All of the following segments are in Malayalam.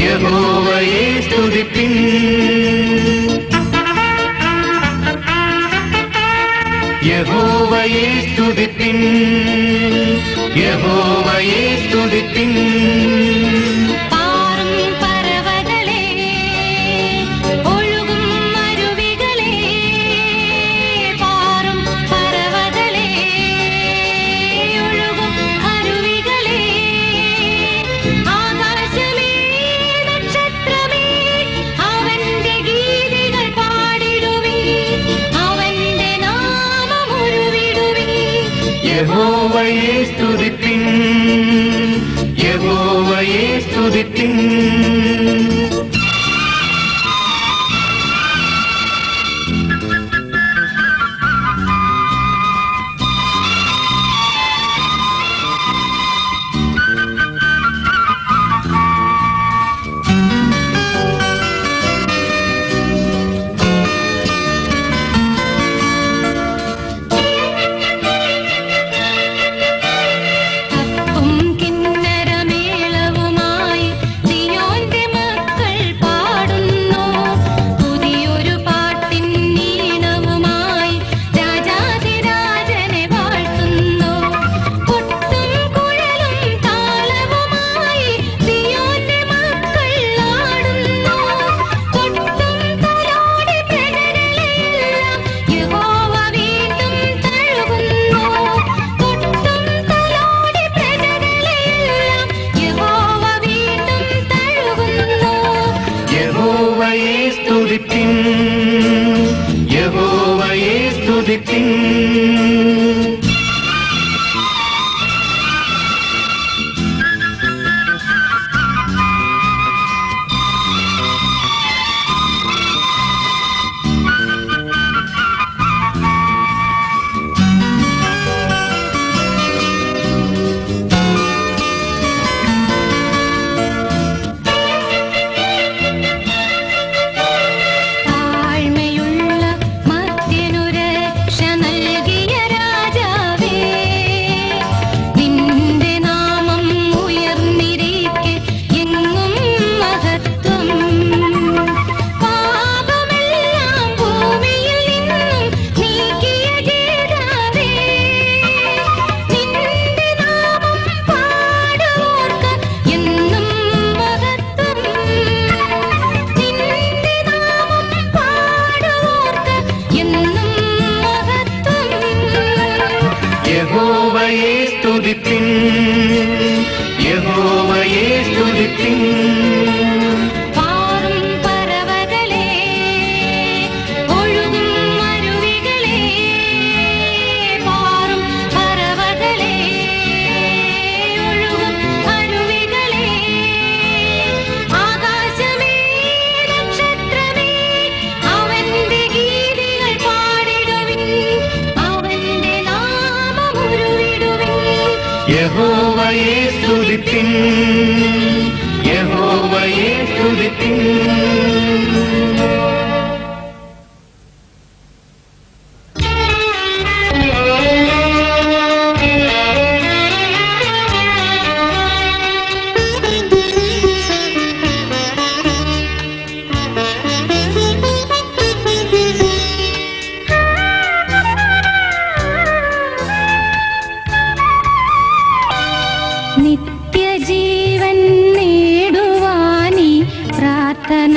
യഹോവയെ സ്തുതിപ്പിൻ. യഹോവയെ സ്തുതിപ്പിൻ. യഹോവയെ സ്തുതിപ്പിൻ. യഹോവയെ സ്തുതിപ്പിൻ. യഹോവയെ സ്തുതിപ്പിൻ. യഹോവയെ സ്തുതിപ്പിൻ. യഹോവയെ സ്തുതിപ്പിൻ. യഹോവയെ സ്തുതിപ്പിൻ. യഹോവയെ സ്തുതിപ്പിൻ. യഹോവയെ സ്തുതിപ്പിൻ. നിത്യജീവൻ നേടുവാനി പ്രാർത്ഥന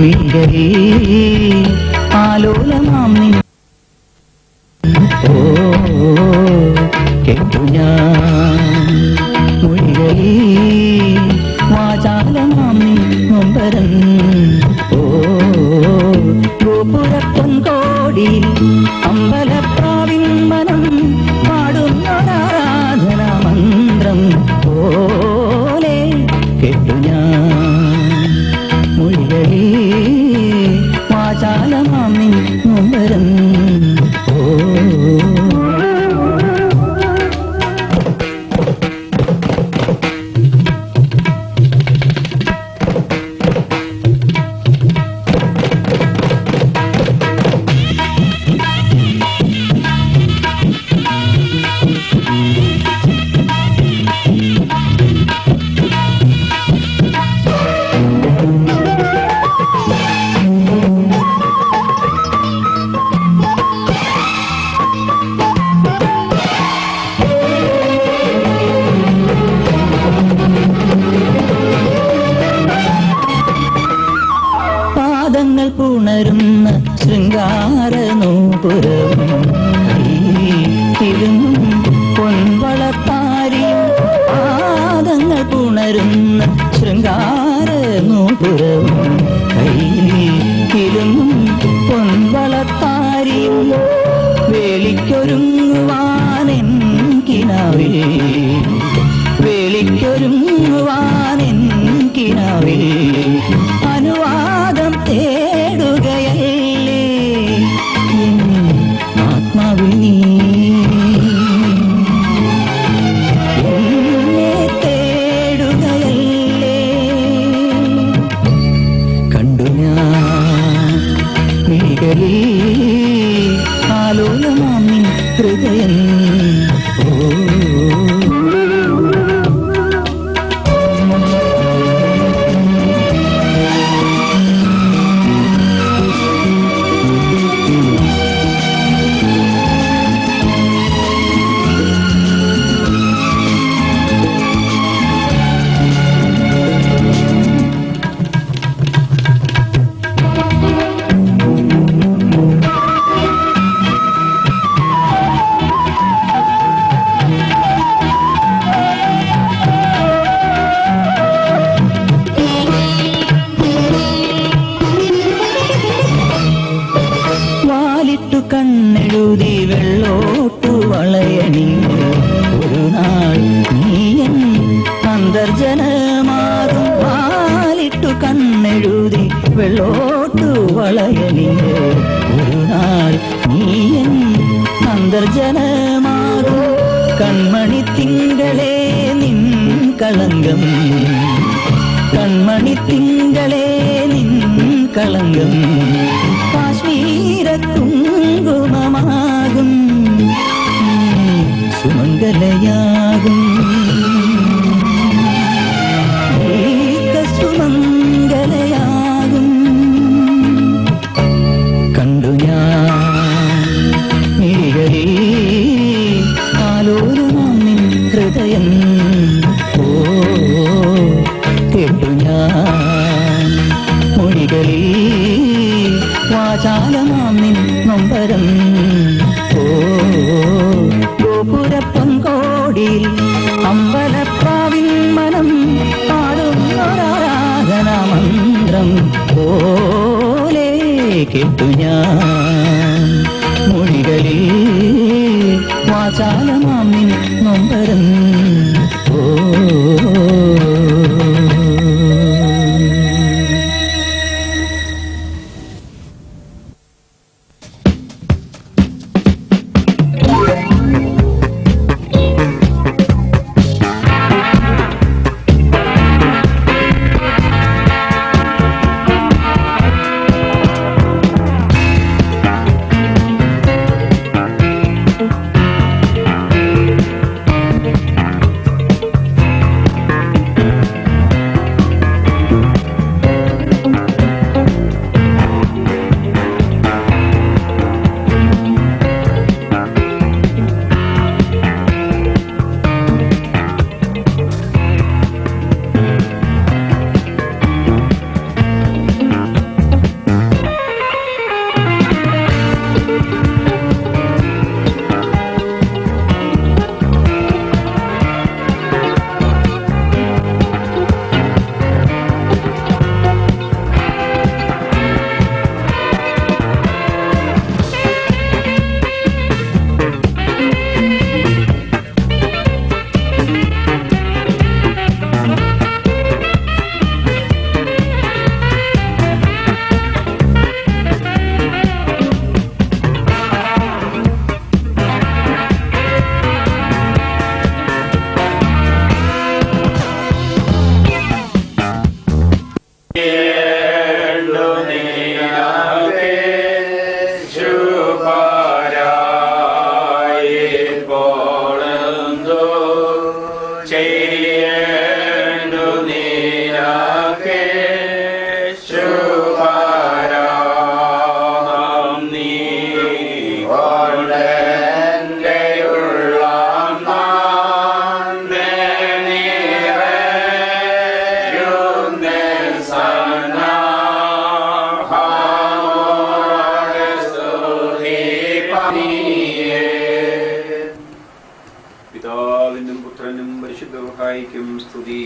മിഴികളേ ആലോലമാം നിൻ ഓ കേട്ടു ഞാൻ മൊഴികളേ വാചാലമാം നിൻ നൊമ്പരം ഓ ഗോപുരപ്പൊൻകോടിയിൽ അമ്പലപ്രാവിൻ മനം പാടുന്നൊരാരാധനാ മന്ത്രം പോലെ കേട്ടു ഞാൻ മൊഴികളേ വാചാലമാം നിൻ നൊമ്പരം ഓ പാദങ്ങൾ പുണരുന്ന ശൃംഗാരനൂപുരവും കയ്യിലും പൊൻവളത്താരിയും പാദങ്ങൾ പുണരുന്ന ശൃംഗാരനൂപുരവും കയ്യിലും പൊൻവളത്താരിയും വേളിക്കൊരുങ്ങുവാനെൻ കിനാവിൽ വേളിക്കൊരുങ്ങുവാനെൻ കിനാവിൽ അനുവാദം തേടുകയല്ലേ ആത്മാവിൽ നീ എന്നെ തേടുകയല്ലേ കണ്ടു ഞാൻ മിഴികളിൽ ആലോലമാം നിൻ ഹൃദയം ഓ വാലിട്ടു കണ്ണെഴുതി വെള്ളോട്ടു വളയണിഞ്ഞു ഒരു നാൾ നീയൻ അന്തർജനമാകും വാലിട്ടു കണ്ണെഴുതി വെള്ളോട്ടു വളയണിഞ്ഞു ഒരു നാൾ നീയൻ അന്തർജനമാകും കൺമണി തിങ്കളേ നിൻ കളങ്കം കൺമണി തിങ്കളേ നിൻ കളങ്കം കാശ്മീര കുങ്കുമമാകും സുമംഗലയാകും സുമംഗലയാകും കണ്ടു ഞാൻ മിഴികളിൽ ആലോലമാം നിൻ ഹൃദയം ഓ കേട്ടു ഞാൻ മൊഴികളിൽ വാചാലമാം നിൻ നൊമ്പരം ഓ ഗോപുരപ്പൊൻകോടിയിൽ അമ്പലപ്രാവിൻ മനം പാടുന്നൊരാരാധനാ മന്ത്രം പോലെ കേട്ടു ഞാൻ മൊഴികളിൽ വാചാലമാം നിൻ നൊമ്പരം ഓ പിതാവിനും പുത്രനും പരിശുദ്ധർഹായിക്കും സ്തുതി.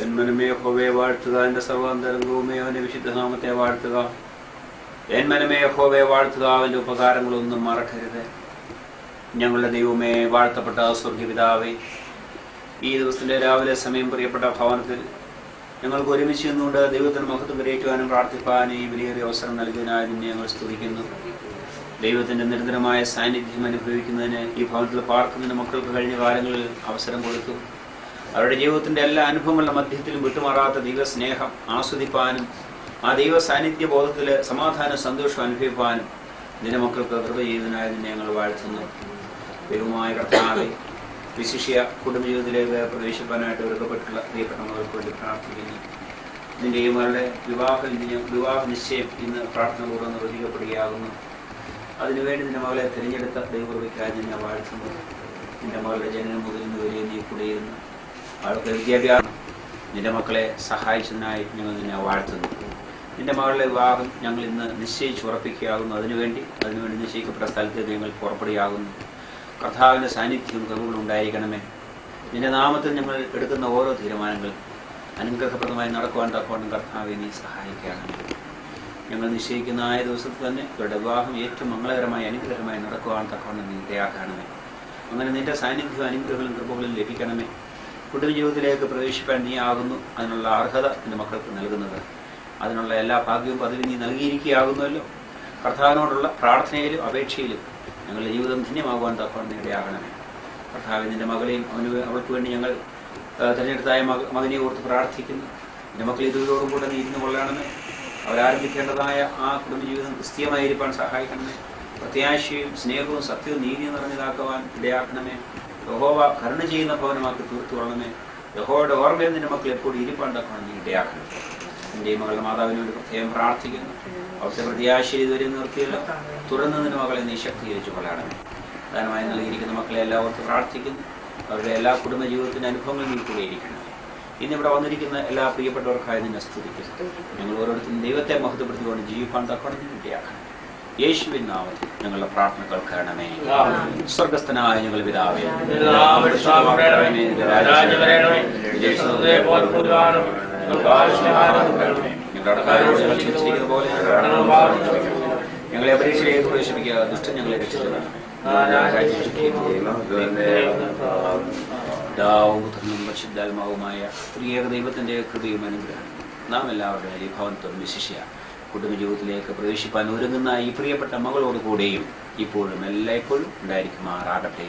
എന്മനമേ യഹോവയെ വാഴ്ത്തുക, എന്റെ സർവാന്തരംഗവുമേ അവന്റെ വിശുദ്ധനാമത്തെ വാഴ്ത്തുക. എന്മനമേ യഹോവയെ വാഴ്ത്തുക, അവന്റെ ഉപകാരങ്ങളൊന്നും മറക്കരുത്. ഞങ്ങളുടെ ദൈവമേ, വാഴ്ത്തപ്പെട്ട സ്വർഗപിതാവേ, ഈ ദിവസത്തിന്റെ രാവിലെ സമയം പ്രിയപ്പെട്ട ഭവനത്തിൽ ഞങ്ങൾക്ക് ഒരുമിച്ച് നിന്നുകൊണ്ട് ദൈവത്തിന് മഹത്വം കരയേറ്റുവാനും പ്രാർത്ഥിപ്പാനും ഈ വലിയൊരു അവസരം നൽകിയതിനായി നിന്നെ ഞങ്ങൾ സ്തുതിക്കുന്നു. ദൈവത്തിൻ്റെ നിരന്തരമായ സാന്നിധ്യം അനുഭവിക്കുന്നതിന് ഈ ഭവനത്തിൽ പാർക്കുന്നതിന് മക്കൾക്ക് കഴിഞ്ഞ കാലങ്ങളിൽ അവസരം കൊടുത്തു. അവരുടെ ജീവിതത്തിൻ്റെ എല്ലാ അനുഭവങ്ങളുടെ മധ്യത്തിലും വിട്ടുമാറാത്ത ദൈവസ്നേഹം ആസ്വദിപ്പാനും ആ ദൈവ സാന്നിധ്യ ബോധത്തിൽ സമാധാനം സന്തോഷം അനുഭവിപ്പാനും നിന്റെ മക്കൾക്ക് കൃപ ചെയ്തതിനായി നിന്നെ ഞങ്ങൾ വാഴ്ത്തുന്നു. ദൈവമായ കർത്താവേ, വിശിഷ്യ കുടുംബജീവിതത്തിലേക്ക് പ്രവേശിപ്പാനായിട്ട് ഒരുക്കപ്പെട്ടുള്ള പ്രിയപ്പെട്ട മകൾക്ക് വേണ്ടി പ്രാർത്ഥിക്കുന്നു. നിന്റെ ഈ മകളുടെ വിവാഹ നിശ്ചയം ഇന്ന് പ്രാർത്ഥനപൂർവ്വം നിർവഹിക്കപ്പെടുകയാകുന്നു. അതിനുവേണ്ടി നിന്റെ മകളെ തിരഞ്ഞെടുത്ത ദൈവകൃപയ്ക്കായി നിന്നെ വാഴ്ത്തുന്നു. നിന്റെ മകളുടെ ജനനം മുതൽ ഇന്ന് വരെ നീ കൂടെയിരുന്നു. അവൾക്ക് വിദ്യാഭ്യാസം നിന്റെ മക്കളെ സഹായിച്ചതിനായി ഞങ്ങൾ നിന്നെ വാഴ്ത്തുന്നു. നിന്റെ മകളുടെ വിവാഹം ഞങ്ങൾ ഇന്ന് നിശ്ചയിച്ചുറപ്പിക്കുകയാകുന്നു. അതിനുവേണ്ടി നിശ്ചയിക്കപ്പെട്ട സ്ഥലത്ത് ഞങ്ങൾ പുറപ്പെടുകയാകുന്നു. കർത്താവിൻ്റെ സാന്നിധ്യവും കൃപകളും ഉണ്ടായിരിക്കണമേ. നിന്റെ നാമത്തിൽ ഞങ്ങൾ എടുക്കുന്ന ഓരോ തീരുമാനങ്ങളും അനുഗ്രഹപ്രദമായി നടക്കുവാൻ തക്കവണ്ണം കർത്താവെ നീ സഹായിക്കുകയാണമേ. ഞങ്ങൾ നിശ്ചയിക്കുന്ന ആയ ദിവസത്തിൽ തന്നെ ഇവരുടെ വിവാഹം ഏറ്റവും മംഗളകരമായി അനുഗ്രഹമായി നടക്കുവാൻ തക്കവണ്ണം നീ ഇടയാക്കണമേ. അങ്ങനെ നിന്റെ സാന്നിധ്യവും അനുഗ്രഹങ്ങളും കൃപകളും ലഭിക്കണമേ. കുടുംബജീവിതത്തിലേക്ക് പ്രവേശിപ്പാൻ നീ ആകുന്നു അതിനുള്ള അർഹത നിന്റെ മക്കൾക്ക് നൽകുന്നത്. അതിനുള്ള എല്ലാ ഭാഗ്യവും പദവി നീ നൽകിയിരിക്കുകയാകുന്നുവല്ലോ. കർത്താവിനോടുള്ള പ്രാർത്ഥനയിലും അപേക്ഷയിലും ഞങ്ങളുടെ ജീവിതം ധന്യമാകുവാൻ തക്കവണ്ണം ഇടയാകണമേ. കർത്താവ് നിന്റെ മകളെയും അവൾക്ക് വേണ്ടി ഞങ്ങൾ തിരഞ്ഞെടുത്തായ മകനെ ഓർത്ത് പ്രാർത്ഥിക്കുന്നു. നിന്റെ മക്കൾ ഇതുവരോടും കൂടെ നീ ഇരുന്ന് കൊള്ളണമേ. അവരാരംഭിക്കേണ്ടതായ ആ കുടുംബജീവിതം ക്രിസ്തീയമായിരിക്കാൻ സഹായിക്കണമേ. പ്രത്യാശയും സ്നേഹവും സത്യവും നീതിയും നിറഞ്ഞതാക്കുവാൻ ഇടയാക്കണമേ. യഹോവ കരുണ ചെയ്യുന്ന ഭവനമാക്കി തീർത്തുകൊള്ളണമേ. യഹോവയുടെ ഓർമ്മയിൽ നിന്റെ മക്കൾ എപ്പോഴും ഇരിപ്പാൻ തക്കണം നീ ഇടയാക്കണം. എൻ്റെ മകളുടെ മാതാവിന് വേണ്ടി പ്രത്യേകം പ്രാർത്ഥിക്കുന്നു. അവിടുത്തെ പ്രത്യാശയിൽ ഇതുവരെ നിർത്തിയല്ലോ. തുറന്ന് നിന്റെ മകളെ നീ ശക്തീകരിച്ചു കൊള്ളണമേ. പ്രധാനമായി നൽകിയിരിക്കുന്ന മക്കളെ എല്ലാവർക്കും പ്രാർത്ഥിക്കുന്നു. അവരുടെ എല്ലാ കുടുംബജീവിതത്തിൻ്റെ അനുഭവങ്ങളും നീ കൂടെ ഇരിക്കണം. ഇന്നിവിടെ വന്നിരിക്കുന്ന എല്ലാ പ്രിയപ്പെട്ടവർക്കായി നിന്നെ സ്തുതിക്കുന്നു. ഞങ്ങൾ ഓരോരുത്തരും ദൈവത്തെ മഹത്വപ്പെടുത്തിക്കൊണ്ട് ജീവിപ്പാൻ തക്കവണ്ണം ഇടയാക്കണം. യേശുവിൻ നാമത്തിൽ ഞങ്ങളുടെ പ്രാർത്ഥന കേൾക്കണമേ. സ്വർഗസ്ഥനായ ഞങ്ങൾ പിതാവേ, ഞങ്ങളെ പരീക്ഷയിലേക്ക് പ്രവേശിപ്പിക്കുക, ദുഷ്ടൻ ഞങ്ങളെ രക്ഷിച്ചതാണ്. പരിശുദ്ധാത്മാവുമായ ത്രിയേക ദൈവത്തിൻ്റെ കൃപയും അനുഗ്രഹം നാം എല്ലാവരുടെയും ഈ ഭവനത്തോടും വിശിഷ്യ കുടുംബജീവിതത്തിലേക്ക് പ്രവേശിപ്പാൻ ഒരുങ്ങുന്ന ഈ പ്രിയപ്പെട്ട മകളോടുകൂടെയും ഇപ്പോഴും എല്ലായ്പ്പോഴും ഉണ്ടായിരിക്കുമാറാകട്ടെ.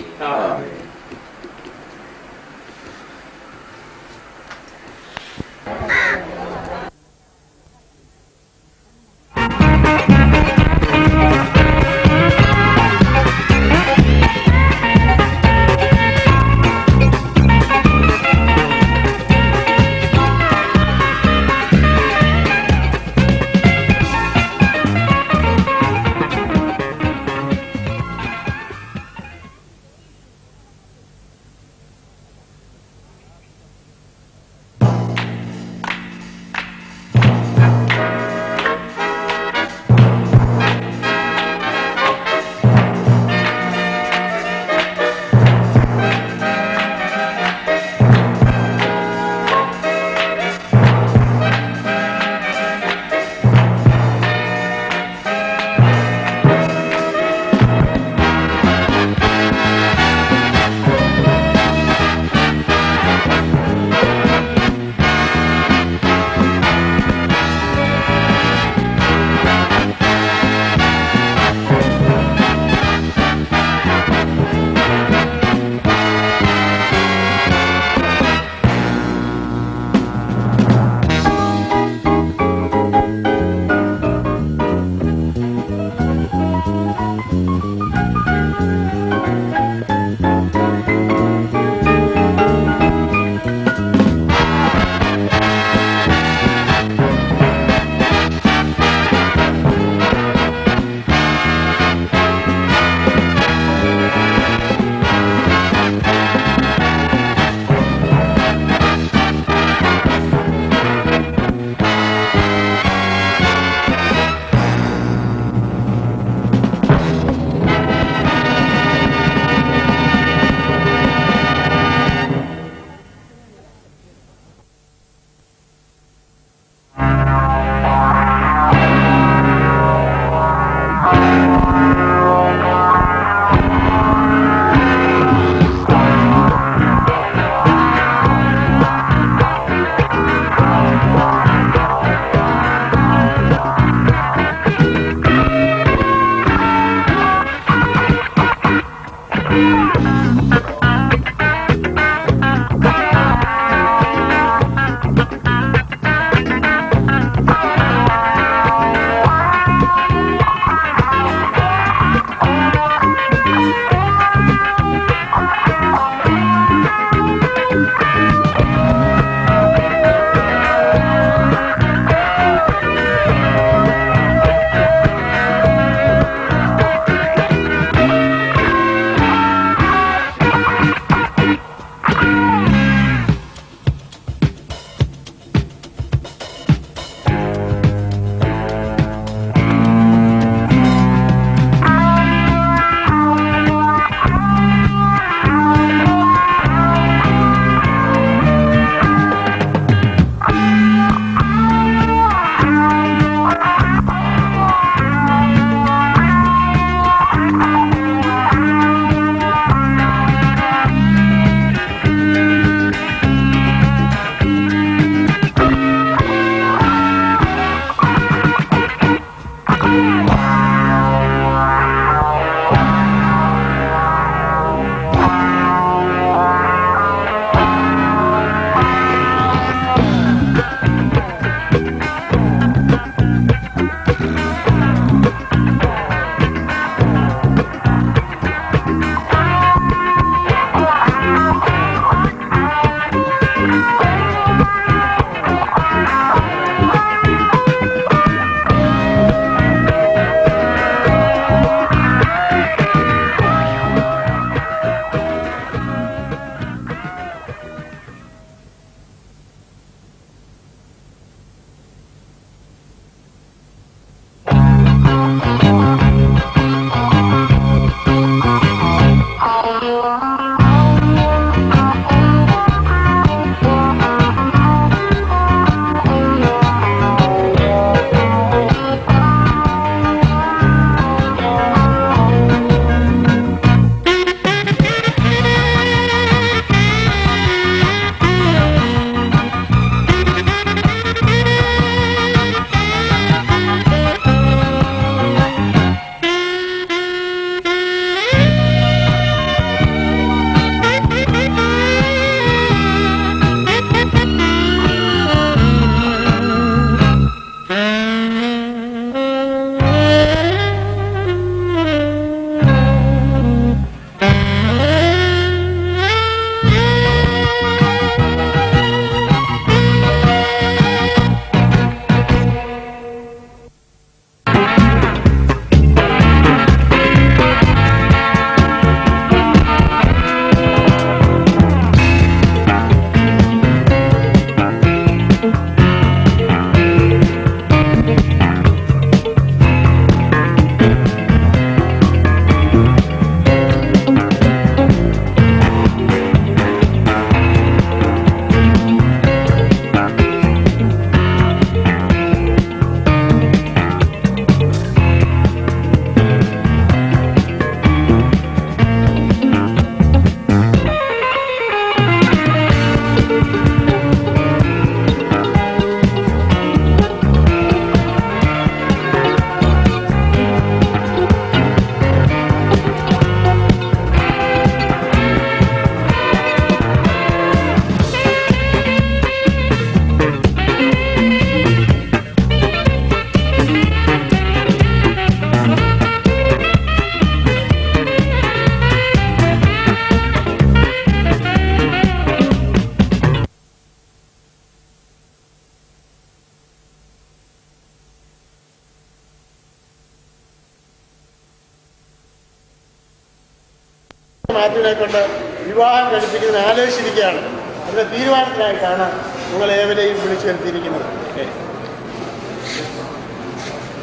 മാത്യുവിനെ കൊണ്ട് വിവാഹം കഴിപ്പിക്കുന്നതിന് ആലോചിച്ചിരിക്കുകയാണ്. അതിൻ്റെ തീരുമാനത്തിനായിട്ടാണ് നിങ്ങളേവരെയും വിളിച്ചു വരുത്തിയിരിക്കുന്നത്.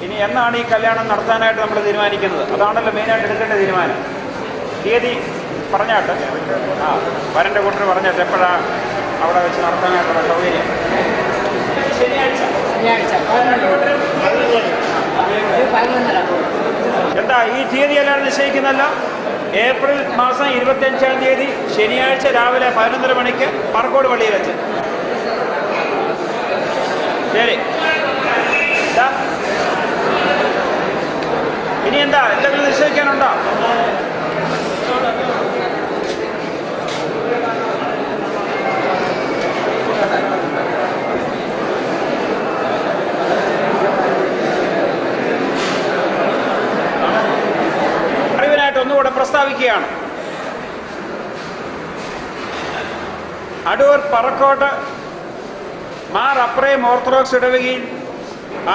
ഇനി എന്നാണ് ഈ കല്യാണം നടത്താനായിട്ട് നമ്മൾ തീരുമാനിക്കുന്നത്? അതാണല്ലോ മെയിനായിട്ട് എടുക്കേണ്ട തീരുമാനം. തീയതി പറഞ്ഞാട്ട് വരൻ്റെ കൂട്ടർ പറഞ്ഞിട്ട് എപ്പോഴാണ് അവിടെ വെച്ച് നടത്താനായിട്ടുള്ള സൗകര്യം? എന്താ ഈ തീയതി എല്ലാവരും നിശ്ചയിക്കുന്നല്ലോ? ഏപ്രിൽ മാസം 25-ാം തീയതി ശനിയാഴ്ച രാവിലെ 11:30 മണിക്ക് പറക്കോട് പള്ളിയിൽ വെച്ച്. ശരി. ഇനി എന്താ എന്തെങ്കിലും നിശ്ചയിക്കാനുണ്ടോ? അറിവിനായിട്ട് ഒന്നുകൂടെ പ്രസ്താവിക്കുകയാണ്. അടൂർ പറക്കോട്ട് മാർ അപ്രേം ഓർത്തഡോക്സ് ഇടവകയിൽ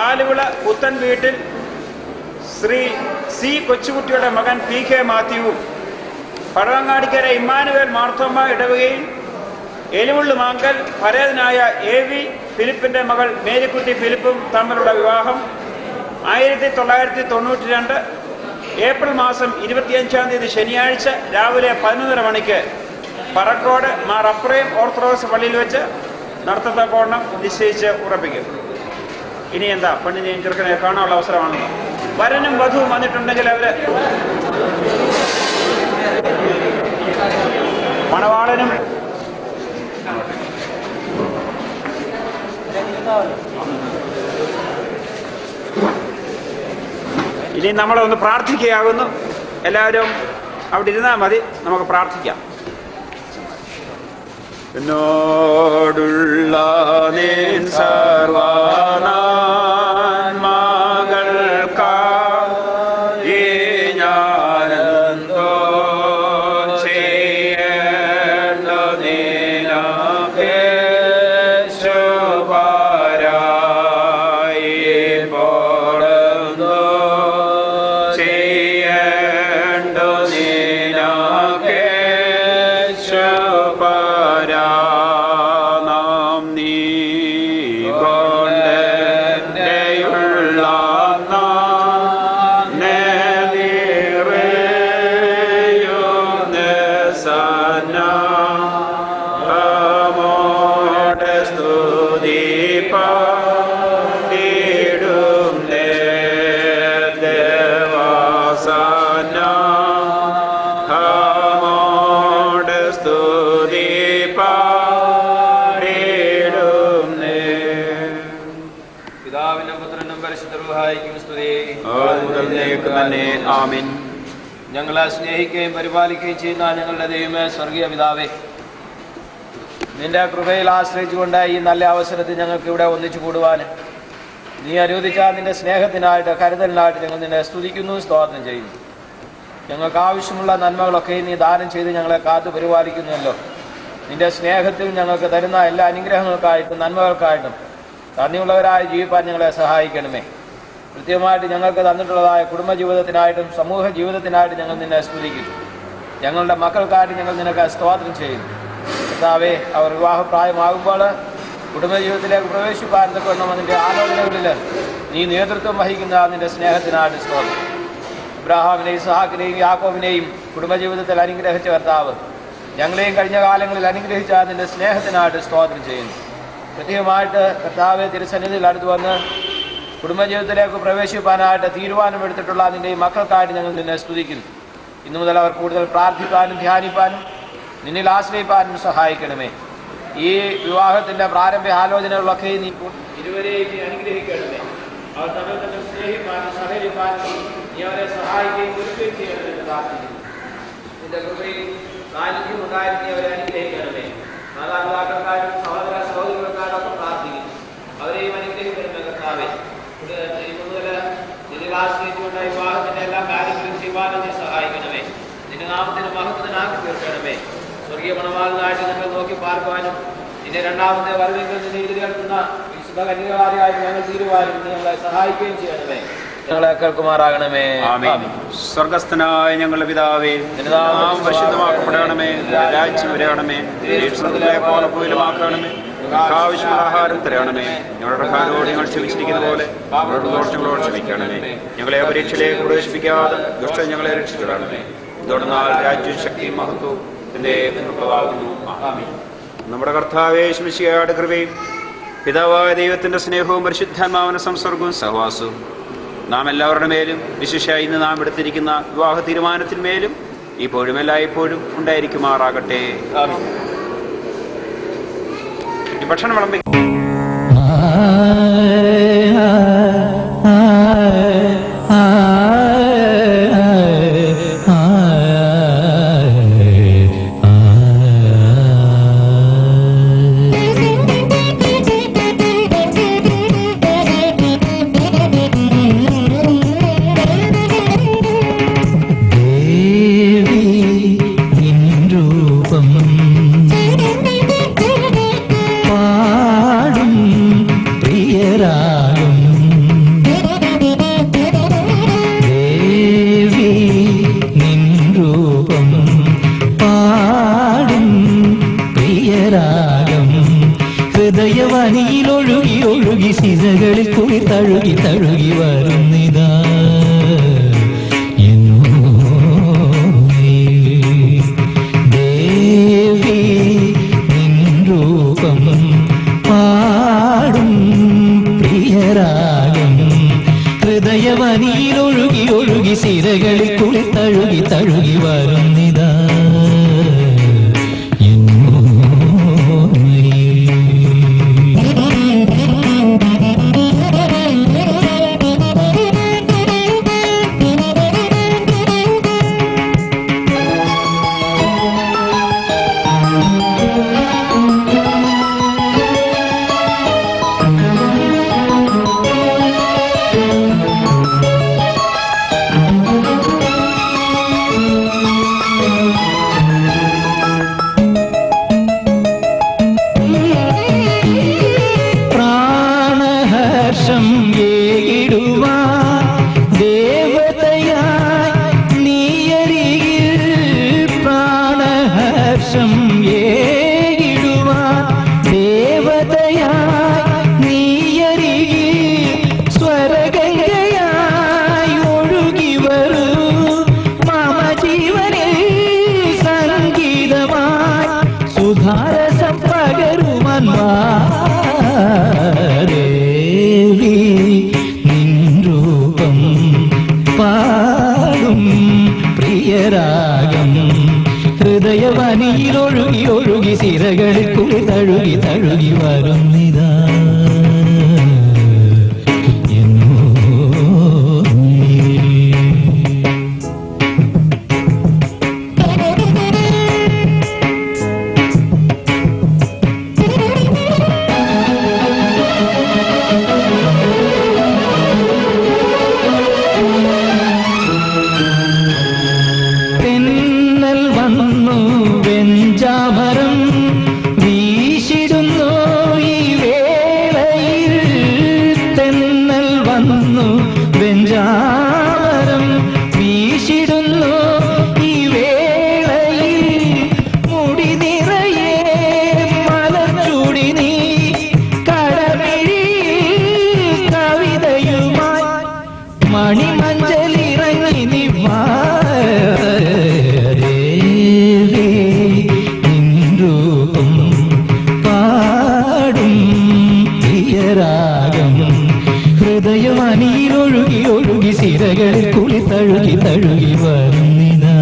ആലുവിള പുത്തൻ വീട്ടിൽ ശ്രീ സി കൊച്ചുകുട്ടിയുടെ മകൻ PK മാത്യുവും പഴവങ്ങാടിക്കര ഇമ്മാനുവേൽ മാർത്തോമ്മ ഇടവകയിൽ എലിമുള്ളുമാങ്കൽ പരേതനായ AV ഫിലിപ്പിന്റെ മകൾ മേരിക്കുട്ടി ഫിലിപ്പും തമ്മിലുള്ള വിവാഹം 1992 ഏപ്രിൽ മാസം 25-ാം തീയതി ശനിയാഴ്ച രാവിലെ 11:30 മണിക്ക് പറക്കോട് മാർ അപ്രേം ഓർത്തഡോക്സ് പള്ളിയിൽ വെച്ച് നടത്തത്തക്കോണം നിശ്ചയിച്ച് ഉറപ്പിക്കും. ഇനി എന്താ പെണ്ണിനെയും ചെറുക്കനെ കാണാനുള്ള അവസരമാണല്ലോ. വരനും വധുവും വന്നിട്ടുണ്ടെങ്കിൽ അവര് മണവാളനും ഇനി നമ്മളൊന്ന് പ്രാർത്ഥിക്കുകയാകുന്നു. എല്ലാവരും അവിടെ ഇരുന്നാൽ മതി, നമുക്ക് പ്രാർത്ഥിക്കാം. എന്നോടുള്ള നിൻ സർവ്വനന്മകൾക്കായി ഞാനെന്തോ ചെയ്യേണ്ടതിനായി പോടുന്നു ആമേൻ. ഞങ്ങളെ സ്നേഹിക്കുകയും പരിപാലിക്കുകയും ചെയ്യുന്ന ഞങ്ങളുടെ ദൈവമേ, സ്വർഗീയ പിതാവേ, നിന്റെ കൃപയിൽ ആശ്രയിച്ചുകൊണ്ട് ഈ നല്ല അവസരത്തിൽ ഞങ്ങൾക്ക് ഇവിടെ ഒന്നിച്ചു കൂടുവാൻ നീ അനുവദിച്ച നിന്റെ സ്നേഹത്തിനായിട്ട് കരുതലിനായിട്ട് ഞങ്ങൾ നിന്നെ സ്തുതിക്കുന്നു, സ്തോത്രം ചെയ്യുന്നു. ഞങ്ങൾക്ക് ആവശ്യമുള്ള നന്മകളൊക്കെ നീ ദാനം ചെയ്ത് ഞങ്ങളെ കാത്തു പരിപാലിക്കുന്നുവല്ലോ. നിന്റെ സ്നേഹത്തിൽ ഞങ്ങൾക്ക് തരുന്ന എല്ലാ അനുഗ്രഹങ്ങൾക്കായിട്ടും നന്മകൾക്കായിട്ടും നന്ദിയുള്ളവരായി ജീവിപ്പാൻ ഞങ്ങളെ സഹായിക്കണമേ. കൃത്യമായിട്ട് ഞങ്ങൾക്ക് തന്നിട്ടുള്ളതായ കുടുംബജീവിതത്തിനായിട്ടും സമൂഹ ജീവിതത്തിനായിട്ടും ഞങ്ങൾ നിന്നെ സ്തുതിക്കുന്നു. ഞങ്ങളുടെ മക്കൾക്കായിട്ട് ഞങ്ങൾ നിനക്ക് സ്തോത്രം ചെയ്യുന്നു. കർത്താവേ, അവർ വിവാഹപ്രായമാകുമ്പോൾ കുടുംബജീവിതത്തിലേക്ക് പ്രവേശിപ്പാൻ തക്കവണ്ണം അതിൻ്റെ ആലോചനകളിൽ നീ നേതൃത്വം വഹിക്കുന്ന നിന്റെ സ്നേഹത്തിനായിട്ട് സ്തോത്രം. ഇബ്രാഹാമിനെയും ഇസ്ഹാക്കിനെയും യാക്കോബിനെയും കുടുംബജീവിതത്തിൽ അനുഗ്രഹിച്ച കർത്താവ്, ഞങ്ങളെയും കഴിഞ്ഞ കാലങ്ങളിൽ അനുഗ്രഹിച്ച നിന്റെ സ്നേഹത്തിനായിട്ട് സ്തോത്രം ചെയ്യുന്നു. പ്രത്യേകമായിട്ട് കർത്താവെ, തിരുസന്നിധിയിൽ അടുത്ത് വന്ന് കുടുംബജീവിതത്തിലേക്ക് പ്രവേശിപ്പാനായിട്ട് തീരുമാനമെടുത്തിട്ടുള്ള നിന്റെ ഈ മക്കൾക്കായിട്ട് ഞങ്ങൾ നിന്നെ സ്തുതിക്കുന്നു. ഇന്നു മുതൽ അവർ കൂടുതൽ പ്രാർത്ഥിക്കാനും ധ്യാനിപ്പാനും നിന്നിൽ ആശ്രയിപ്പാനും സഹായിക്കണമേ. ഈ വിവാഹത്തിൻ്റെ പ്രാരംഭ ആലോചനകളൊക്കെ നീ ഇരുവരെയും നീ അനുഗ്രഹിക്കണമേ. അവർ തമ്മിൽ തന്നെ സ്നേഹിപ്പാനും സഹകരിപ്പാനും നീ അവരെ സഹായിക്കുകയും ഒരുക്കുകയും ചെയ്യണമെന്ന് പ്രാർത്ഥിക്കുന്നു. നിന്റെ കൃപയിൽ സാന്നിധ്യം ഉണ്ടായിരുന്നു നീ അവരെ അനുഗ്രഹിക്കണമേ. മാതാപിതാക്കൾക്കാരും സഹോദര സഹോദരികൾക്കാരൊക്കെ പ്രാർത്ഥിക്കുന്നു. അവരെയും അനുഗ്രഹിക്കണമേ കർത്താവേ. നിന്നിൽ ആശ്രയിച്ചുകൊണ്ട് വിവാഹത്തിന്റെ എല്ലാ കാര്യങ്ങളും ചെയ്യുവാനും നീ സഹായിക്കണമേ. നിന്റെ നാമത്തിന് മഹത്വത്തിനാക്കി തീർക്കണമേ. സ്വർഗീയ മണവാളനായിട്ട് ഞങ്ങൾ നോക്കി പാർക്കുവാനും നിന്റെ രണ്ടാമത്തെ വരവിൽ നിന്നെ എതിരേൽക്കുന്ന വിശുദ്ധ കന്യകാരിയായിട്ട് ഞങ്ങൾ തീരുവാനും നീ ഞങ്ങളെ സഹായിക്കുകയും ചെയ്യണമേ. ഞങ്ങളെ കേൾക്കുമാറാകണമേ. ആമേൻ. സ്വർഗസ്ഥനായ ഞങ്ങളുടെ പിതാവേ, നിന്റെ നാമം പരിശുദ്ധമാക്കപ്പെടണമേ. രാജ്യം വരണമേ. പോലെ പോയിലുമാക്കണമേ. ആവശ്യമുള്ള ആഹാരം തരണമേ. ഞങ്ങളുടെ ആഹാരോട് ഞങ്ങൾ ക്ഷമിച്ചിരിക്കുന്ന പോലെ അവരുടെ ദോഷങ്ങളോട് ക്ഷമിക്കണമേ. ഞങ്ങളെ പരീക്ഷയിലേക്ക് പ്രവേശിപ്പിക്കാതെ ദുഷ്ടൻ ഞങ്ങളെ രക്ഷിച്ചിടണമേ. തുടർന്നാൽ രാജ്യവും ശക്തിയും മഹത്വവും കൃപയാകുന്നു. ആമേൻ. നമ്മുടെ കർത്താവേ ശിമിശിഹായുടെ കൃപയും പിതാവായ ദൈവത്തിന്റെ സ്നേഹവും പരിശുദ്ധാത്മാവിന്റെ സംസർഗവും സഹവാസവും നാം എല്ലാവരുടെ മേലും വിശേഷ ഇന്ന് നാം എടുത്തിരിക്കുന്ന വിവാഹ തീരുമാനത്തിന്മേലും ഇപ്പോഴും എല്ലായ്പ്പോഴും ഉണ്ടായിരിക്കുമാറാകട്ടെ. ഭക്ഷണം വിളമ്പി ഹൃദയവനിയിലൊഴുകി ഒഴുകി സിരകളിൽ കുളി തഴുകി തഴുകി വരുന്നിതാ ദേവി നിൻ രൂപം പാടും പ്രിയരാഗം. ഹൃദയവനിയിലൊഴുകി ഒഴുകി സിരകളിൽ കുളി തഴുകി തഴുകി വരുന്നിതാ ഹൃദയവനിയിലൊഴുകി ഒഴുകി സിരകളിൽ കുളി തഴുകി തഴുകി വരുന്നിതാ ഹൃദയവനിയിലൊഴുകി ഒഴുകി സിരകളിൽ കുളി തഴുകി തഴുകി വരുന്നിതാ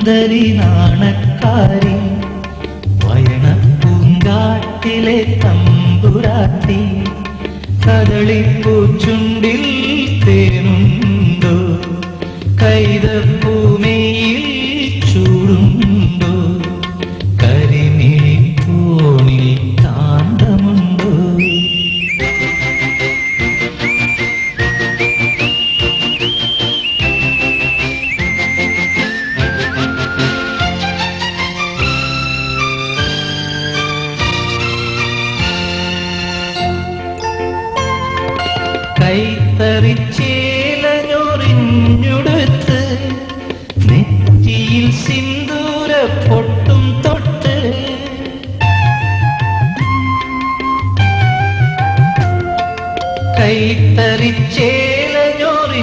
സുന്ദരി നാണക്കാരി വയണപ്പൂങ്കാട്ടിലെ തമ്പുരാട്ടി കദളിപ്പൂച്ചുണ്ടിൽ തേനുണ്ടോ കൈതപ്പൂമയിൽ ചൂടുണ്ടോ കരിമിഴിക്കോണിൽ കാന്തമുണ്ടോ കൈത്തറിച്ചേലഞ്ഞൊറിഞ്ഞുടുത്ത് നെറ്റിയിൽ സിന്ദൂര പൊട്ടും തൊട്ട്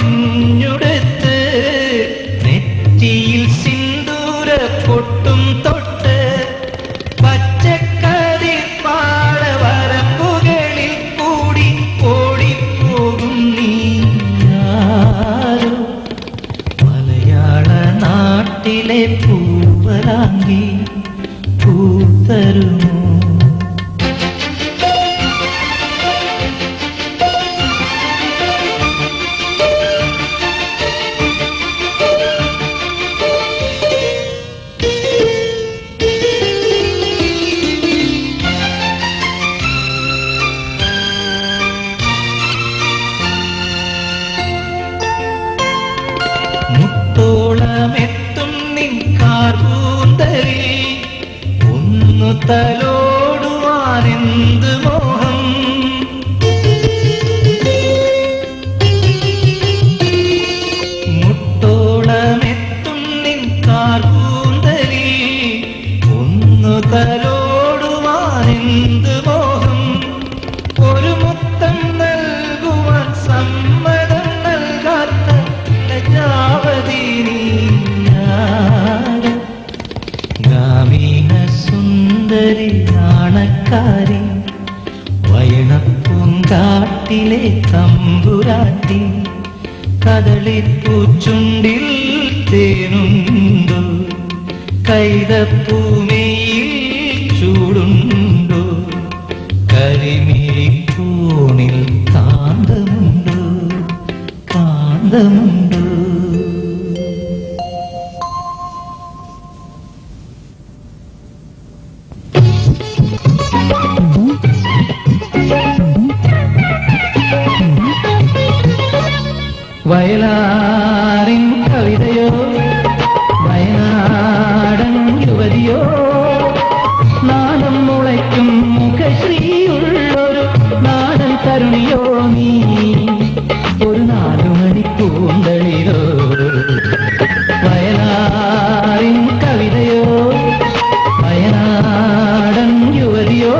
കൈത്തറിച്ചേലഞ്ഞൊറിഞ്ഞുടുത്ത് നെറ്റിയിൽ സിന്ദൂര പൊട്ടും തൊട്ട് പച്ചക്കറി പാടവരമ്പുകളിൽ കൂടി ഓടിപ്പോകും നീയാരോ മലയാള നാട്ടിലെ പൂവലാങ്കി പൂത്തരുമോ മുത്തോളമെത്തും നിൻ കാർകൂന്തലിൽ ഒന്നു തലോടുവാനെന്ത് മോഹം മുത്തോളമെത്തും നിൻ കാർകൂന്തലിൽ ഒന്നു തലോടുവാനെന്ത് മോഹം ഒരു മുത്തം നൽകുവാൻ സമ്മതം നൽകാത്ത ഗാമീന സുന്ദരി നാണക്കാരി വയണപ്പൂങ്കാട്ടിലെ തമ്പുരാട്ടി കദളിപ്പൂച്ചുണ്ടിൽ തേനുണ്ടോ കൈതപ്പൂമയിൽ ചൂടുണ്ടോ കരിമിഴിക്കോണിൽ കാന്തമുണ്ടോ കാന്തമുണ്ടോ വയലാറിൻ കവിതയോ വയനാടൻ യുവതിയോ നാടൻ മുളയ്ക്കും മുഖശ്രീയുള്ളൊരു നാടൻ തരുണിയോ നീ ഒരു 4 മണിക്കൂന്തളിലോ വയലാറിൻ കവിതയോ വയനാടൻ യുവതിയോ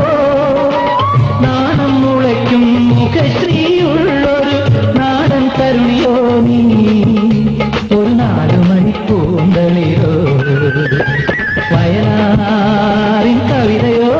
നാടൻ മുളയ്ക്കും മുഖശ്രീയുള്ളൊരു നാടൻ തരുണിയോ നീ ഒരു 4 മണിക്കൂന്തളിലോ വയലാറിൻ കവിതയോ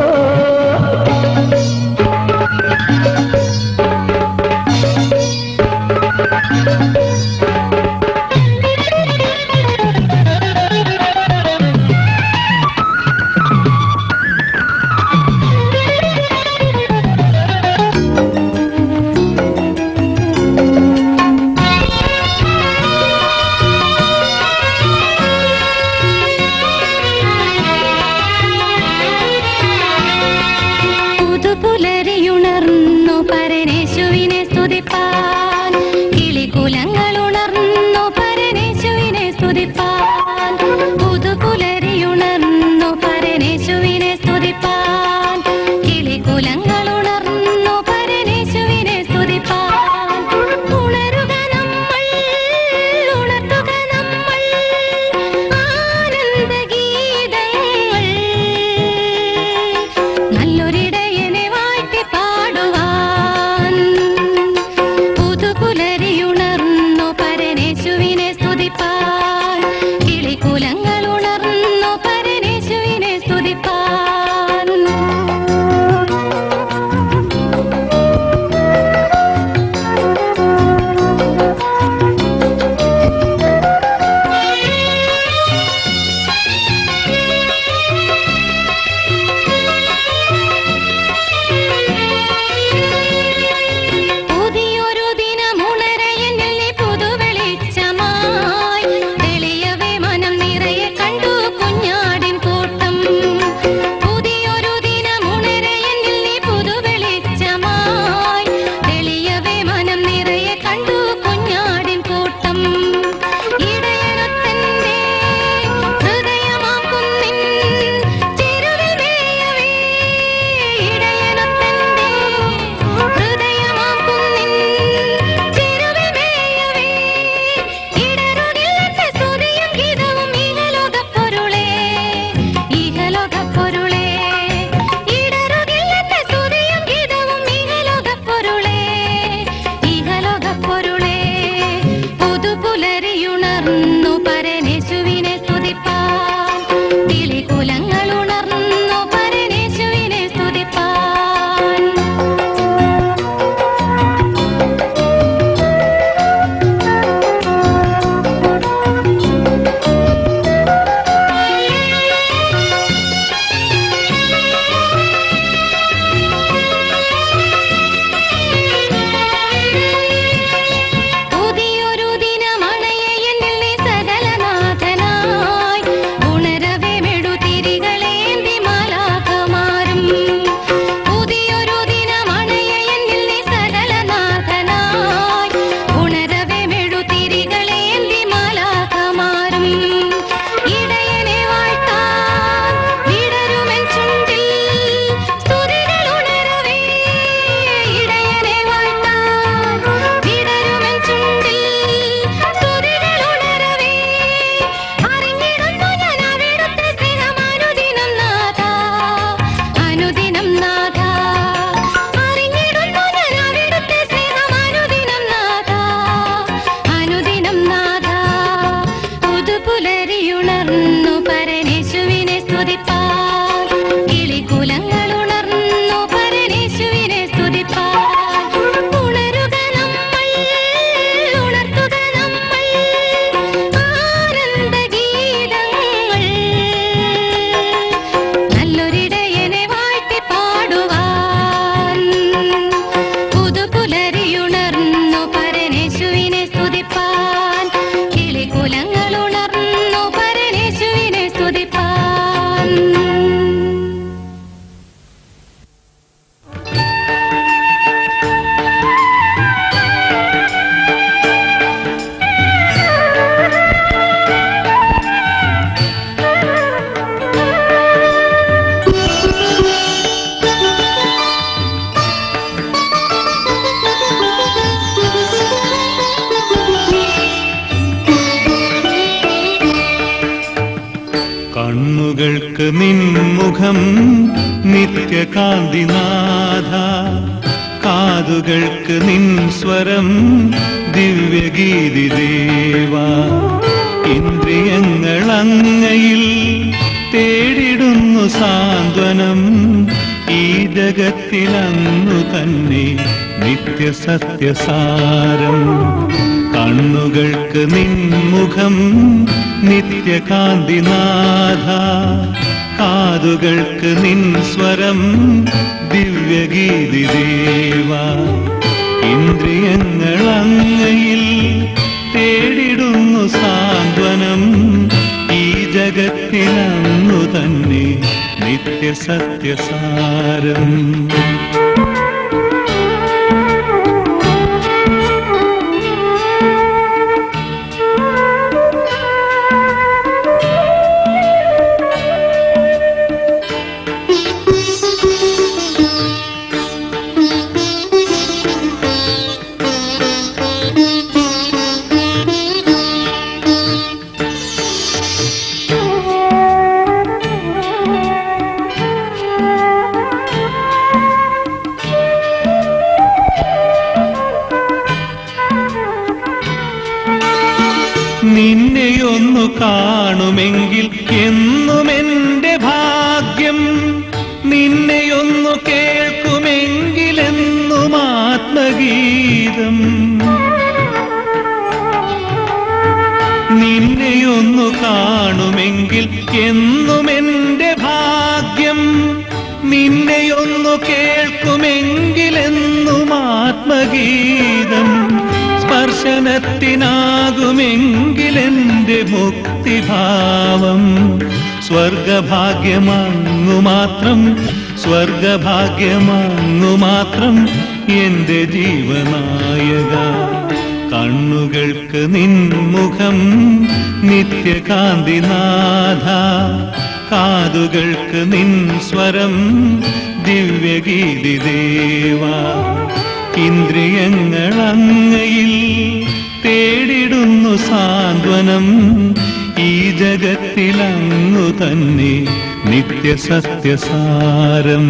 പുതുപുലരിയുണർന്നു പരമേശുവിനെ സ്തുതിപ്പാൻ, കിളികുലങ്ങളുണർന്നു പരമേശുവിനെ സ്തുതിപ്പാൻ. ഉണരുക നമ്മൾ, ഉണർത്തുക നമ്മൾ ആനന്ദഗീതങ്ങൾ, നല്ലൊരിടയനെ വാഴ്ത്തി പാടുവാൻ. പുതുപുലരിയുണർന്നു പരമേശുവിനെ സ്തുതിപ്പാൻ, കിളികുലങ്ങളുണർന്നു പരമേശുവിനെ സ്തുതിപ്പാൻ. കണ്ണുകൾക്ക് നിൻമുഖം നിത്യകാന്തിനാഥ, കാതുകൾക്ക് നിൻ സ്വരം ദിവ്യഗീതി ദേവാ. ഇന്ദ്രിയങ്ങൾ അങ്ങയിൽ തേടിടുന്നു സാന്ത്വനം, ഈ ജഗത്തിലങ്ങു തന്നെ നിത്യസത്യസാരം. കണ്ണുകൾക്ക് നിൻമുഖം നിത്യകാന്തിനാഥ, കാതുകൾക്ക് നിൻ സ്വരം ദിവ്യഗീതി ദേവാ. ഇന്ദ്രിയങ്ങൾ അങ്ങയിൽ തേടിടുന്നു സാന്ത്വനം, ഈ ജഗത്തിലങ്ങു തന്നെ നിത്യസത്യസാരം. നിന്നെയൊന്നു കാണുമെങ്കിൽ എന്നുമെന്റെ ഭാഗ്യം, നിന്നെയൊന്നു കേൾക്കുമെങ്കിലെന്നും ആത്മഗീതം. നിന്നെയൊന്നു കാണുമെങ്കിൽ എന്നുമെന്റെ ഭാഗ്യം, നിന്നെയൊന്നു കേൾക്കുമെങ്കിലെന്നും ആത്മഗീതം. സ്പർശനത്തിനാകുമെങ്കിലെന്റെ മുക്തിഭാവം, സ്വർഗഭാഗ്യമങ്ങു മാത്രം, സ്വർഗഭാഗ്യമങ്ങു മാത്രം എന്റെ ജീവനായക. കണ്ണുകൾക്ക് നിൻമുഖം നിത്യകാന്തിനാഥ, കാതുകൾക്ക് നിൻ സ്വരം ദിവ്യഗീതി ദേവാ. ഇന്ദ്രിയങ്ങൾ അങ്ങയിൽ തേടിടുന്നു സാന്ത്വനം, ഈ ജഗത്തിലങ്ങു തന്നെ നിത്യസത്യസാരം.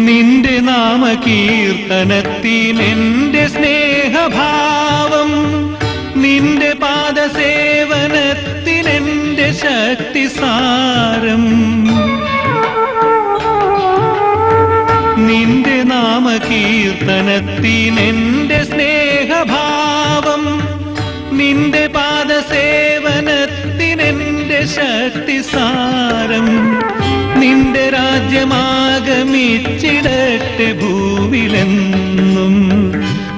നിന്റെ നാമകീർത്തനത്തിനെന്റെ സ്നേഹഭാവം, നിന്റെ പാദസേവനത്തിനെന്റെ ശക്തിസാരം. നിന്റെ നാമകീർത്തനത്തിനെന്റെ സ്നേഹഭാവം, നിന്റെ പാദസേവനത്തിനെന്റെ ശക്തിസാരം. നിന്റെ രാജ്യമാഗമിച്ചിടട്ടെ ഭൂവിലെന്നും,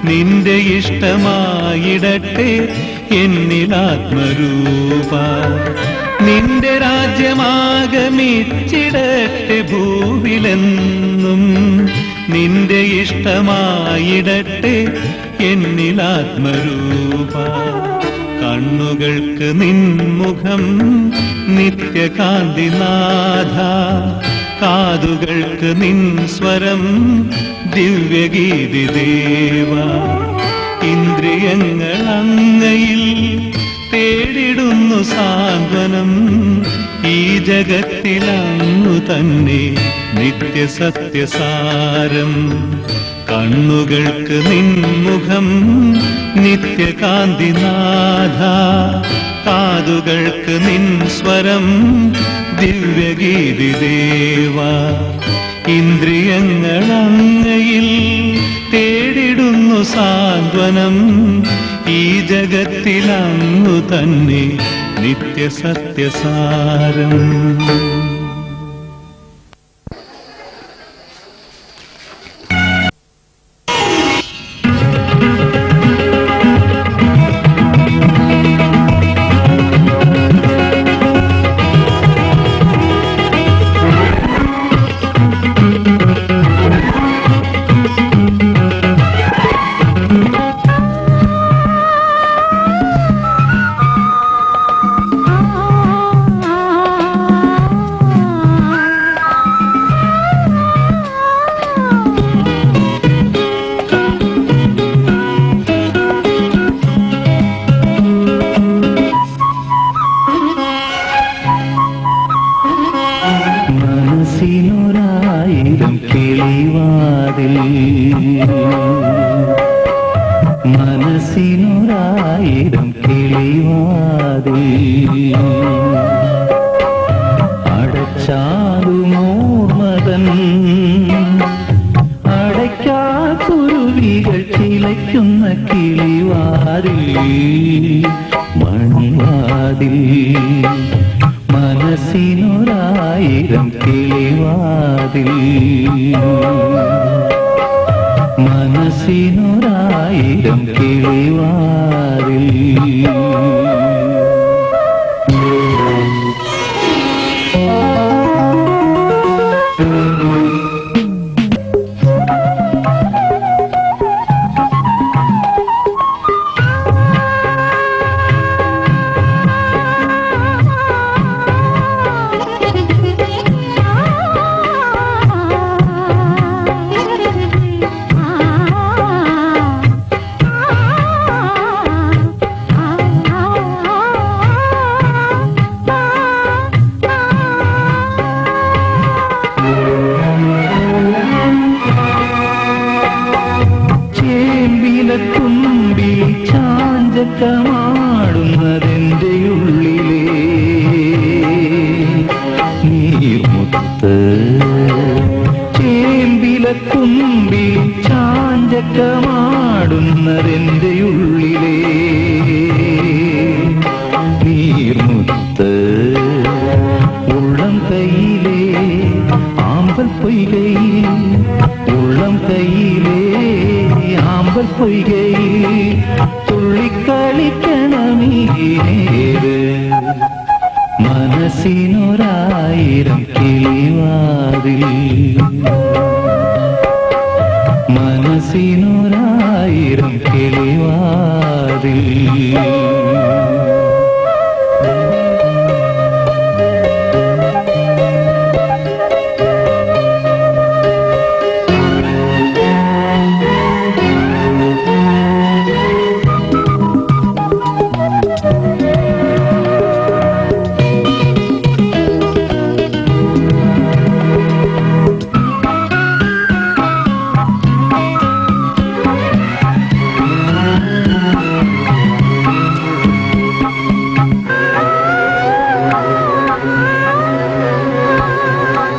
നിന്റെ ഇഷ്ടമായിടട്ടെ എന്നിലാത്മരൂപ. നിന്റെ രാജ്യമാഗമിച്ചിടട്ടെ ഭൂവിലെന്നും, നിന്റെ ഇഷ്ടമായിടട്ടെ എന്നിൽ ആത്മരൂപ. കണ്ണുകൾക്ക് നിൻമുഖം നിത്യകാന്തിനാഥ, കാതുകൾക്ക് നിൻ സ്വരം ദിവ്യഗീതി ദേവ. ഇന്ദ്രിയങ്ങൾ അങ്ങയിൽ തേടിടുന്നു സാന്ത്വനം, ഈ ജഗത്തിലങ്ങു തന്നെ നിത്യസത്യസാരം. കണ്ണുകൾക്ക് നിൻമുഖം നിത്യകാന്തിനാഥ, കാതുകൾക്ക് നിൻ സ്വരം ദിവ്യഗീതി ദേവ. ഇന്ദ്രിയങ്ങൾ അങ്ങയിൽ തേടിടുന്നു സാന്ത്വനം, ഈ ജഗത്തിലങ്ങു തന്നെ നിത്യസത്യസാരം. മനസ്സിനൊരായിരം കിളിവാതിൽ, മനസ്സിനൊരായിരം കിളിവാതിൽ, അടച്ചാലുമോർമതൻ അടയ്ക്കാ കുരുവികൾ ചിലയ്ക്കുന്ന കിളിവാതിൽ, മൺവാതിൽ. മനസ്സിനൊരായിരം കിളിവാതിൽ, മനസ്സിനൊരായിരം കിളിവാതിൽ. തുമ്പിൽ ചാഞ്ചക്കമാടുന്നതെന്റെ ഉള്ളിലെ നീർമുത്ത്, ചേമ്പില തുമ്പിൽ ചാഞ്ചക്കമാടുന്നതെന്റെ ഉള്ളിലെ നീർമുത്ത്. ഉള്ളം കയ്യിലെ ആമ്പൽ പൊയ്കയിൽ, ഉള്ളം കയ്യിലെ ആമ്പൽ പൊയ്കയിൽ തുള്ളിക്കളിക്കണമീനേര്. മനസ്സിനൊരായിരം കിളിവാതിൽ, മനസ്സിനൊരായിരം കിളിവാതിൽ.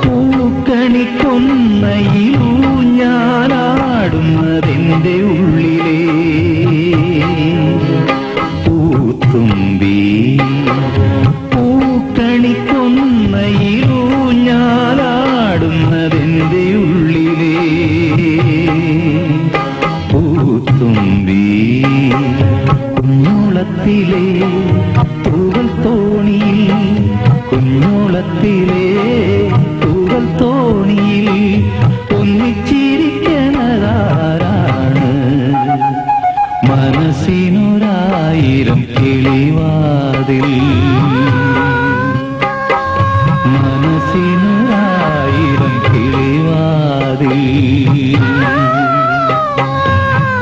പൂക്കണിക്കൊന്നയിലൂഞ്ഞാലാടുന്നതെന്റെ ഉള്ളിലെ പൂത്തുമ്പി, പൂക്കണിക്കൊന്നയിലൂഞ്ഞാലാടുന്നതെന്റെ ഉള്ളിലെ പൂത്തുമ്പി. കുഞ്ഞോളത്തിലെ തൂവൽ തോണിയിൽ, കുഞ്ഞോളത്തിലെ തൂവൽ തോണിയിൽ ഒന്നിച്ചിരിക്ക മനസ്സിനൊരായിരം കിളിവാതിൽ മനസ്സിനൊരായിരം കിളിവാതിൽ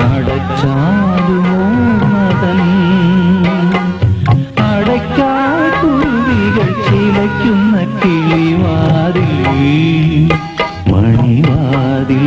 അടച്ചാലുമോ മതൻ അടയ്ക്കാക്കുരുവികൾ ചിലയ്ക്കുന്ന കിളിവാതിൽ മണിവാതിൽ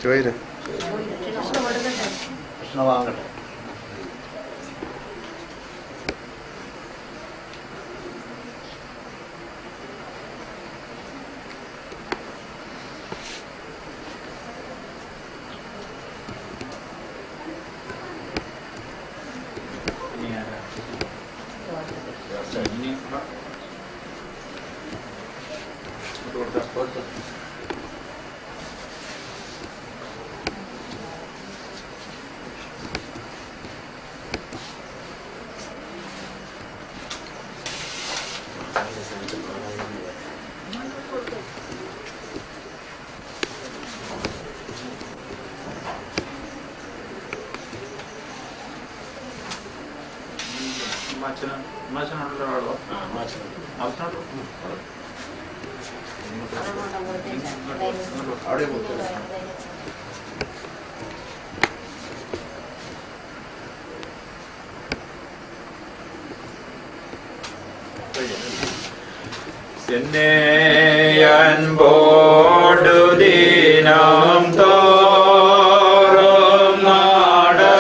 ചോദിച്ചു കൃഷ്ണ വാങ്ങട്ടെ. അവിടെ അൻപോടു ദിനം തോറും നാടത്തുവാൻ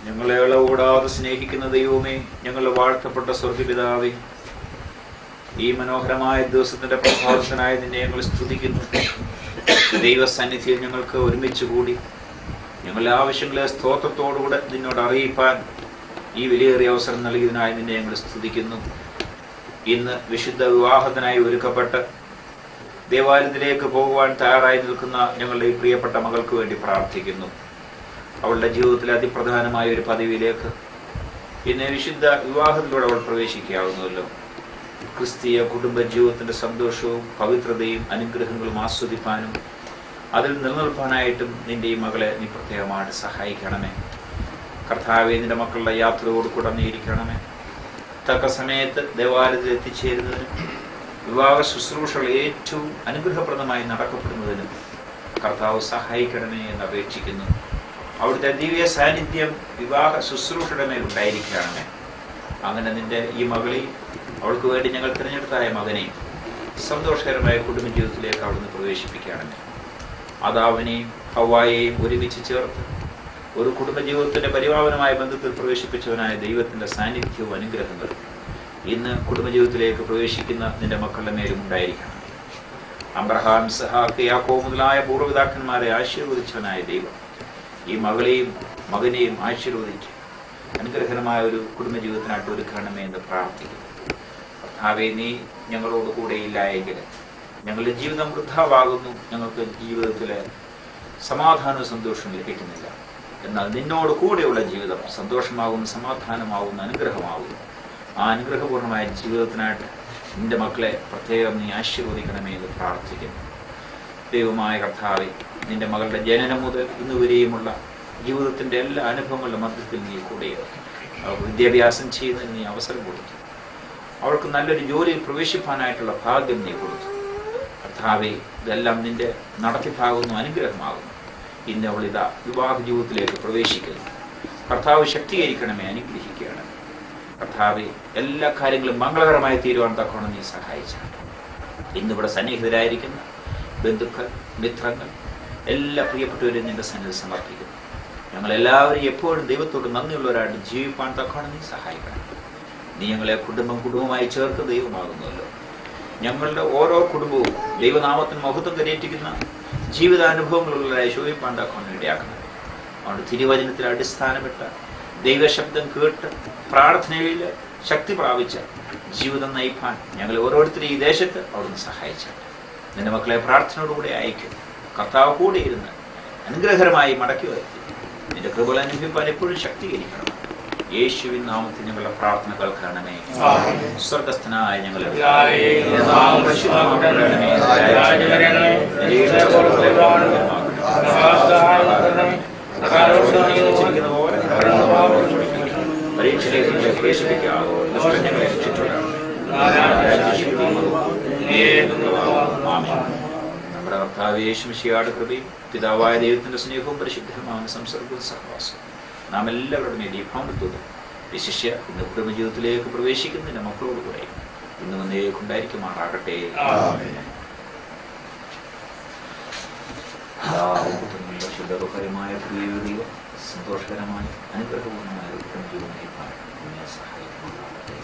ഞങ്ങളെ ഇളകൂടാതെ സ്നേഹിക്കുന്ന ദൈവമേ, ഞങ്ങളുടെ വാഴ്ത്തപ്പെട്ട സ്വർഗ്ഗപിതാവേ, ഈ മനോഹരമായ ദിവസത്തിന്റെ പ്രഭാതത്തിനായി നിന്നെ ഞങ്ങൾ സ്തുതിക്കുന്നു. ദൈവസന്നിധിയിൽ ഞങ്ങൾക്ക് ഒരുമിച്ച് കൂടി ഞങ്ങളുടെ ആവശ്യങ്ങളെ സ്തോത്രത്തോടുകൂടെ നിന്നോട് അറിയിപ്പാൻ ഈ വിലയേറിയ അവസരം നൽകിയതിനായി നിന്നെ ഞങ്ങൾ സ്തുതിക്കുന്നു. ഇന്ന് വിശുദ്ധ വിവാഹത്തിനായി ഒരുക്കപ്പെട്ട് ദേവാലയത്തിലേക്ക് പോകുവാൻ തയ്യാറായി നിൽക്കുന്ന ഞങ്ങളുടെ ഈ പ്രിയപ്പെട്ട മകൾക്ക് വേണ്ടി പ്രാർത്ഥിക്കുന്നു. അവളുടെ ജീവിതത്തിലെ അതിപ്രധാനമായ ഒരു പദവിയിലേക്ക് ഇന്ന് വിശുദ്ധ വിവാഹത്തിലൂടെ അവൾ പ്രവേശിക്കാവുന്നല്ലോ. ക്രിസ്തീയ കുടുംബ ജീവിതത്തിന്റെ സന്തോഷവും പവിത്രതയും അനുഗ്രഹങ്ങളും ആസ്വദിപ്പാനും അതിൽ നിലനിൽപ്പാനായിട്ടും നിന്റെ ഈ മകളെ നീ പ്രത്യേകമായിട്ട് സഹായിക്കണമേ. കർത്താവേ, നിന്റെ മക്കളുടെ യാത്രയോട് കൂടെ നീ ഇരിക്കണമേ. തക്ക സമയത്ത് ദേവാലയത്തിൽ എത്തിച്ചേരുന്നതിനും വിവാഹ ശുശ്രൂഷകൾ ഏറ്റവും അനുഗ്രഹപ്രദമായി നടക്കപ്പെടുന്നതിനും കർത്താവ് സഹായിക്കണമേ എന്ന് അപേക്ഷിക്കുന്നു. അവിടുത്തെ ദിവ്യ സാന്നിധ്യം വിവാഹ ശുശ്രൂഷയുടെ മേൽ ഉണ്ടായിരിക്കണമേ. അങ്ങനെ നിന്റെ ഈ മകളെയും അവൾക്ക് വേണ്ടി ഞങ്ങൾ തിരഞ്ഞെടുത്തായ മകനെയും സന്തോഷകരമായ കുടുംബജീവിതത്തിലേക്ക് അവിടുന്ന് പ്രവേശിപ്പിക്കണമേ. ആദാമിനെയും ഹവ്വായെയും ഒരുമിച്ച് ചേർത്ത് ഒരു കുടുംബജീവിതത്തിന്റെ പരിപാവനമായ ബന്ധത്തിൽ പ്രവേശിപ്പിച്ചവനായ ദൈവത്തിന്റെ സാന്നിധ്യവും അനുഗ്രഹങ്ങളും ഇന്ന് കുടുംബജീവിതത്തിലേക്ക് പ്രവേശിക്കുന്ന നിന്റെ മക്കളുടെ മേലും ഉണ്ടായിരിക്കണം. അബ്രഹാം, ഇസ്ഹാക്ക്, യാക്കോബ് മുതലായ പൂർവ്വപിതാക്കന്മാരെ ആശീർവദിച്ചവനായ ദൈവം ഈ മകളെയും മകനെയും ആശീർവദിച്ച് അനുഗ്രഹകരമായ ഒരു കുടുംബജീവിതത്തിനായിട്ട് ഒരുക്കണമേ എന്ന് പ്രാർത്ഥിക്കുന്നു. കർത്താവേ, നീ ഞങ്ങളോട് കൂടെ ഇല്ല എങ്കിൽ ഞങ്ങളുടെ ജീവിതം വൃഥാവാകുന്നു. ഞങ്ങൾക്ക് ജീവിതത്തിലെ സമാധാനവും സന്തോഷവും ലഭിക്കുന്നില്ല. എന്നാൽ നിന്നോട് കൂടെയുള്ള ജീവിതം സന്തോഷമാകുന്നു, സമാധാനമാകുന്നു, അനുഗ്രഹമാകുന്നു. ആ അനുഗ്രഹപൂർണമായ ജീവിതത്തിനായിട്ട് നിന്റെ മക്കളെ പ്രത്യേകം നീ ആശീർവദിക്കണമേ എന്ന് പ്രാർത്ഥിക്കുന്നു. ദൈവമായ കർത്താവേ, നിന്റെ മകളുടെ ജനനം മുതൽ ഇന്നുവരെയുമുള്ള ജീവിതത്തിൻ്റെ എല്ലാ അനുഭവങ്ങളുടെ മധ്യത്തിൽ നീ കൂടെയോ അവർക്ക് വിദ്യാഭ്യാസം ചെയ്യുന്നതിന് നീ അവസരം കൊടുത്തു. അവൾക്ക് നല്ലൊരു ജോലിയിൽ പ്രവേശിപ്പാനായിട്ടുള്ള ഭാഗ്യം നീ കൊടുത്തു. കർത്താവേ, ഇതെല്ലാം നിന്റെ നടത്തിപ്പാകുന്നു, അനുഗ്രഹമാകുന്നു. ഇന്ന് അവൾ ഇതാ വിവാഹ ജീവിതത്തിലേക്ക് പ്രവേശിക്കുന്നു. കർത്താവ് ശക്തീകരിക്കണമേ, അനുഗ്രഹിക്കണമേ. കർത്താവേ, എല്ലാ കാര്യങ്ങളും മംഗളകരമായി തീരുവാൻ തക്കവണ്ണം നീ സഹായിച്ചാണ്. ഇന്നിവിടെ സന്നിഹിതരായിരിക്കുന്ന ബന്ധുക്കൾ, മിത്രങ്ങൾ, എല്ലാ പ്രിയപ്പെട്ടവരെയും നിന്റെ സന്നിധി സമർപ്പിക്കുന്നു. ഞങ്ങളെല്ലാവരും എപ്പോഴും ദൈവത്തോട് നന്ദിയുള്ളവരായിട്ട് ജീവിപ്പാൻ തക്കവണ്ണം നീ സഹായിക്കണം. നീ ഞങ്ങളെ കുടുംബമായി ചേർത്ത് ദൈവമാകുന്നുവല്ലോ. ഞങ്ങളുടെ ഓരോ കുടുംബവും ദൈവനാമത്തിന് മഹത്വം കരയേറ്റിക്കുന്ന ജീവിതാനുഭവങ്ങളുള്ളവരായി ശോഭിപ്പാൻ തക്കവണ്ണം ഇടയാക്കണം. അതുകൊണ്ട് തിരുവചനത്തിൽ അടിസ്ഥാനപ്പെട്ട ദൈവശബ്ദം കേട്ട് പ്രാർത്ഥനയിൽ ശക്തി പ്രാപിച്ച ജീവിതം നയിപ്പാൻ ഞങ്ങൾ ഓരോരുത്തരും ഈ ദേശത്ത് അവിടുന്ന് സഹായിച്ചാൽ നിന്റെ മക്കളെ പ്രാർത്ഥനയോടുകൂടെ അയക്കും. കർത്താവ് കൂടെ ഇരുന്ന് അനുഗ്രഹകരമായി മടക്കി വരുത്തി നിന്റെ കൃപകൾ അനുഭവിപ്പാൻ എപ്പോഴും ശക്തീകരിക്കണം. യേശുവിൻ നാമത്തിൽ ഞങ്ങളുടെ പ്രാർത്ഥന കേൾക്കണമേ. സ്വർഗസ്ഥനായ ഞങ്ങളുടെ പരീക്ഷയിലേക്ക് പ്രവേശിപ്പിക്കാവോ ഞങ്ങളെ നമ്മുടെ കർത്താവ് യേശു മിശിഹായുടെ കൃപയും പിതാവായ ദൈവത്തിന്റെ സ്നേഹവും പരിശുദ്ധമായ സംസർഗവും സഹവാസവും നാം എല്ലാവരുടെ മേൽ ഈ ഭാവത്തോടും വിശിഷ്യ ഇന്ന് കുടുംബജീവിതത്തിലേക്ക് പ്രവേശിക്കുന്നതിന്റെ മക്കളോട് കൂടെ ഇന്ന് വന്നേക്കുണ്ടായിരിക്കുമാറാകട്ടെ. ശുദ്ധകരമായ പ്രിയ സന്തോഷകരമായ അനുഗ്രഹപൂർണമായ കുടുംബജീവൻ നയിക്കാൻ സഹായിക്കുമാറാകട്ടെ.